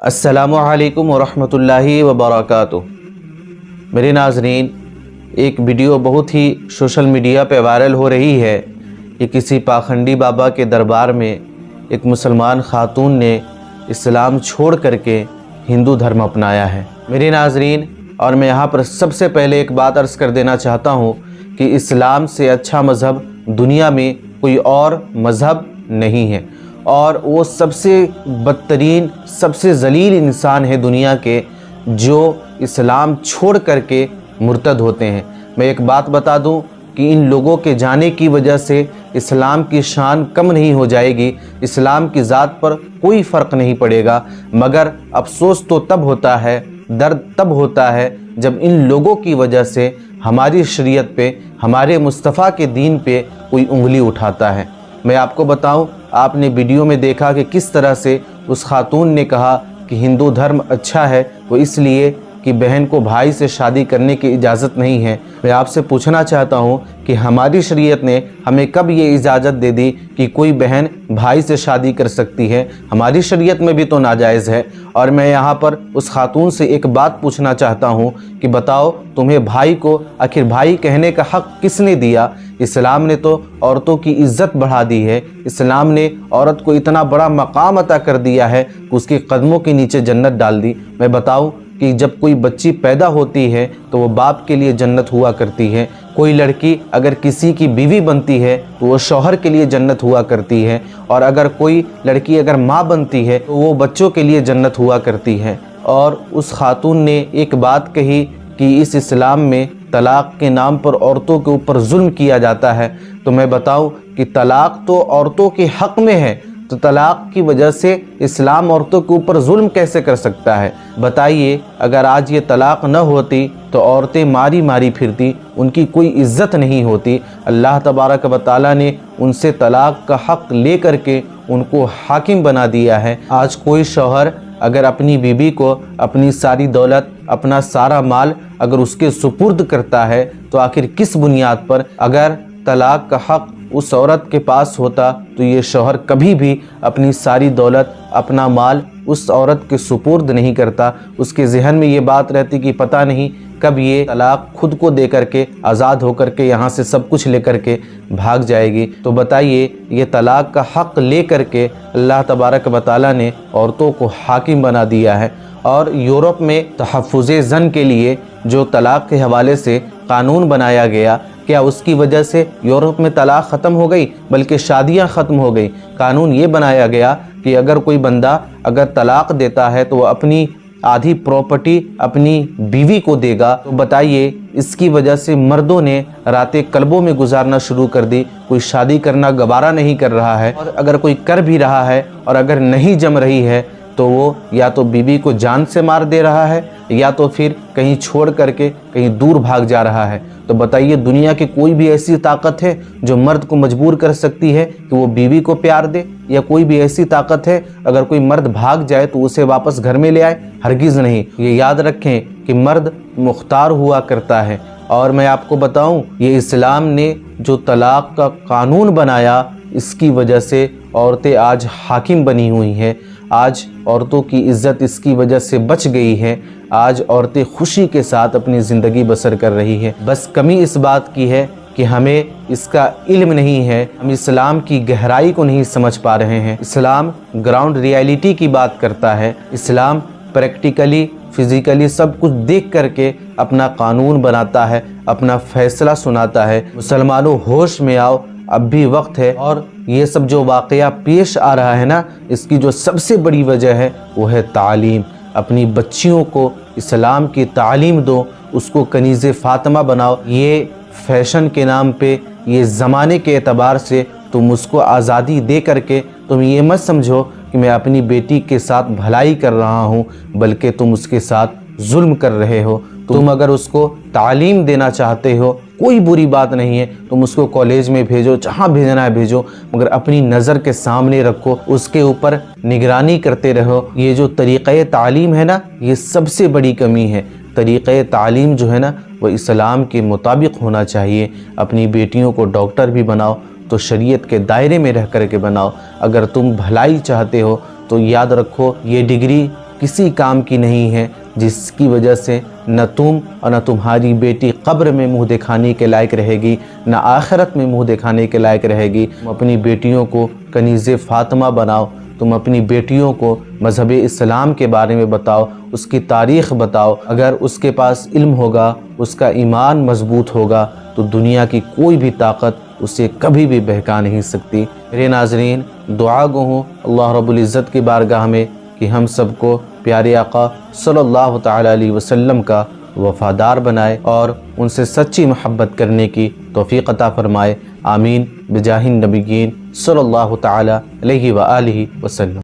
अस्सलामु अलैकुम वरहमतुल्लाहि वबरकातुहू। मेरे नाज़रीन, एक वीडियो बहुत ही सोशल मीडिया पे वायरल हो रही है कि किसी पाखंडी बाबा के दरबार में एक मुसलमान खातून ने इस्लाम छोड़ करके हिंदू धर्म अपनाया है। मेरे नाज़रीन, और मैं यहाँ पर सबसे पहले एक बात अर्ज़ कर देना चाहता हूँ कि इस्लाम से अच्छा मज़हब दुनिया में कोई और मज़हब नहीं है, और वो सबसे बदतरीन, सबसे ज़लील इंसान है दुनिया के जो इस्लाम छोड़ करके मुर्तद होते हैं। मैं एक बात बता दूं कि इन लोगों के जाने की वजह से इस्लाम की शान कम नहीं हो जाएगी, इस्लाम की ज़ात पर कोई फ़र्क नहीं पड़ेगा, मगर अफसोस तो तब होता है, दर्द तब होता है जब इन लोगों की वजह से हमारी शरीयत पे, हमारे मुस्तफ़ा के दीन पे कोई उंगली उठाता है। मैं आपको बताऊं, आपने वीडियो में देखा कि किस तरह से उस खातून ने कहा कि हिंदू धर्म अच्छा है, वो इसलिए कि बहन को भाई से शादी करने की इजाज़त नहीं है। मैं आपसे पूछना चाहता हूं कि हमारी शरीयत ने हमें कब ये इजाज़त दे दी कि कोई बहन भाई से शादी कर सकती है? हमारी शरीयत में भी तो नाजायज़ है। और मैं यहाँ पर उस खातून से एक बात पूछना चाहता हूँ कि बताओ, तुम्हें भाई को आखिर भाई कहने का हक़ किसने दिया? इस्लाम ने तो औरतों की इज़्ज़त बढ़ा दी है, इस्लाम ने औरत को इतना बड़ा मकाम अता कर दिया है कि उसके कदमों के नीचे जन्नत डाल दी। मैं बताऊं कि जब कोई बच्ची पैदा होती है तो वो बाप के लिए जन्नत हुआ करती है, कोई लड़की अगर किसी की बीवी बनती है तो वो शौहर के लिए जन्नत हुआ करती है, और अगर कोई लड़की अगर माँ बनती है तो वो बच्चों के लिए जन्नत हुआ करती है। और उस खातून ने एक बात कही कि इस इस्लाम में तलाक़ के नाम पर औरतों के ऊपर जुल्म किया जाता है। तो मैं बताऊं कि तलाक़ तो औरतों के हक़ में है, तो तलाक़ की वजह से इस्लाम औरतों के ऊपर जुल्म कैसे कर सकता है? बताइए, अगर आज ये तलाक़ न होती तो औरतें मारी मारी फिरती, उनकी कोई इज़्ज़त नहीं होती। अल्लाह तबारक व तआला ने उनसे तलाक़ का हक़ ले करके उनको हाकिम बना दिया है। आज कोई शौहर अगर अपनी बीवी को अपनी सारी दौलत, अपना सारा माल अगर उसके सुपुर्द करता है तो आखिर किस बुनियाद पर? अगर तलाक़ का हक़ उस औरत के पास होता तो ये शौहर कभी भी अपनी सारी दौलत, अपना माल उस औरत के सुपुर्द नहीं करता। उसके ज़हन में ये बात रहती कि पता नहीं कब ये तलाक़ खुद को दे करके आज़ाद होकर के यहाँ से सब कुछ लेकर के भाग जाएगी। तो बताइए, ये तलाक़ का हक़ ले करके अल्लाह तबारक व तआला ने औरतों को हाकिम बना दिया है। और यूरोप में तहफ़्फ़ुज़े ज़न के लिए जो तलाक़ के हवाले से कानून बनाया गया, क्या उसकी वजह से यूरोप में तलाक़ ख़त्म हो गई? बल्कि शादियां ख़त्म हो गई। कानून ये बनाया गया कि अगर कोई बंदा अगर तलाक़ देता है तो वह अपनी आधी प्रॉपर्टी अपनी बीवी को देगा। तो बताइए, इसकी वजह से मर्दों ने रातें क्लबों में गुजारना शुरू कर दी, कोई शादी करना गवारा नहीं कर रहा है, और अगर कोई कर भी रहा है और अगर नहीं जम रही है तो वो या तो बीवी को जान से मार दे रहा है या तो फिर कहीं छोड़ करके कहीं दूर भाग जा रहा है। तो बताइए, दुनिया की कोई भी ऐसी ताकत है जो मर्द को मजबूर कर सकती है कि वो बीवी को प्यार दे? या कोई भी ऐसी ताकत है अगर कोई मर्द भाग जाए तो उसे वापस घर में ले आए? हरगिज़ नहीं। ये याद रखें कि मर्द मुख्तार हुआ करता है। और मैं आपको बताऊं, ये इस्लाम ने जो तलाक़ का कानून बनाया, इसकी वजह से औरतें आज हाकिम बनी हुई हैं। आज औरतों की इज़्ज़त इसकी वजह से बच गई है। आज औरतें खुशी के साथ अपनी ज़िंदगी बसर कर रही है। बस कमी इस बात की है कि हमें इसका इल्म नहीं है, हम इस्लाम की गहराई को नहीं समझ पा रहे हैं। इस्लाम ग्राउंड रियलिटी की बात करता है, इस्लाम प्रैक्टिकली, फिज़िकली सब कुछ देख करके अपना कानून बनाता है, अपना फ़ैसला सुनाता है। मुसलमानों, होश में आओ, अब भी वक्त है। और ये सब जो वाक़या पेश आ रहा है ना, इसकी जो सबसे बड़ी वजह है वो है तालीम। अपनी बच्चियों को इस्लाम की तालीम दो, उसको कनीज़े फ़ातिमा बनाओ। ये फ़ैशन के नाम पे, ये ज़माने के एतबार से तुम उसको आज़ादी दे करके तुम ये मत समझो कि मैं अपनी बेटी के साथ भलाई कर रहा हूँ, बल्कि तुम उसके साथ जुल्म कर रहे हो। तुम अगर उसको तालीम देना चाहते हो, कोई बुरी बात नहीं है, तुम उसको कॉलेज में भेजो, जहाँ भेजना है भेजो, मगर अपनी नज़र के सामने रखो, उसके ऊपर निगरानी करते रहो। ये जो तरीक़े तालीम है ना, ये सबसे बड़ी कमी है। तरीक़े तालीम जो है ना, वो इस्लाम के मुताबिक होना चाहिए। अपनी बेटियों को डॉक्टर भी बनाओ तो शरीयत के दायरे में रह कर के बनाओ। अगर तुम भलाई चाहते हो तो याद रखो, ये डिग्री کسی کام کی نہیں ہے جس کی وجہ سے نہ تم اور نہ تمہاری بیٹی قبر میں منہ دکھانے کے لائق رہے گی، نہ آخرت میں منہ دکھانے کے لائق رہے گی۔ تم اپنی بیٹیوں کو کنیز فاطمہ بناؤ، تم اپنی بیٹیوں کو مذہب اسلام کے بارے میں بتاؤ، اس کی تاریخ بتاؤ۔ اگر اس کے پاس علم ہوگا، اس کا ایمان مضبوط ہوگا، تو دنیا کی کوئی بھی طاقت اسے کبھی بھی بہکا نہیں سکتی۔ میرے ناظرین، دعا گو ہوں اللہ رب العزت کی بارگاہ میں کہ ہم سب کو پیارے آقا صلی اللہ تعالیٰ علیہ وسلم کا وفادار بنائے اور ان سے سچی محبت کرنے کی توفیق عطا فرمائے۔ آمین بجاہ النبیین صلی اللہ تعالیٰ علیہ وآلہ وسلم۔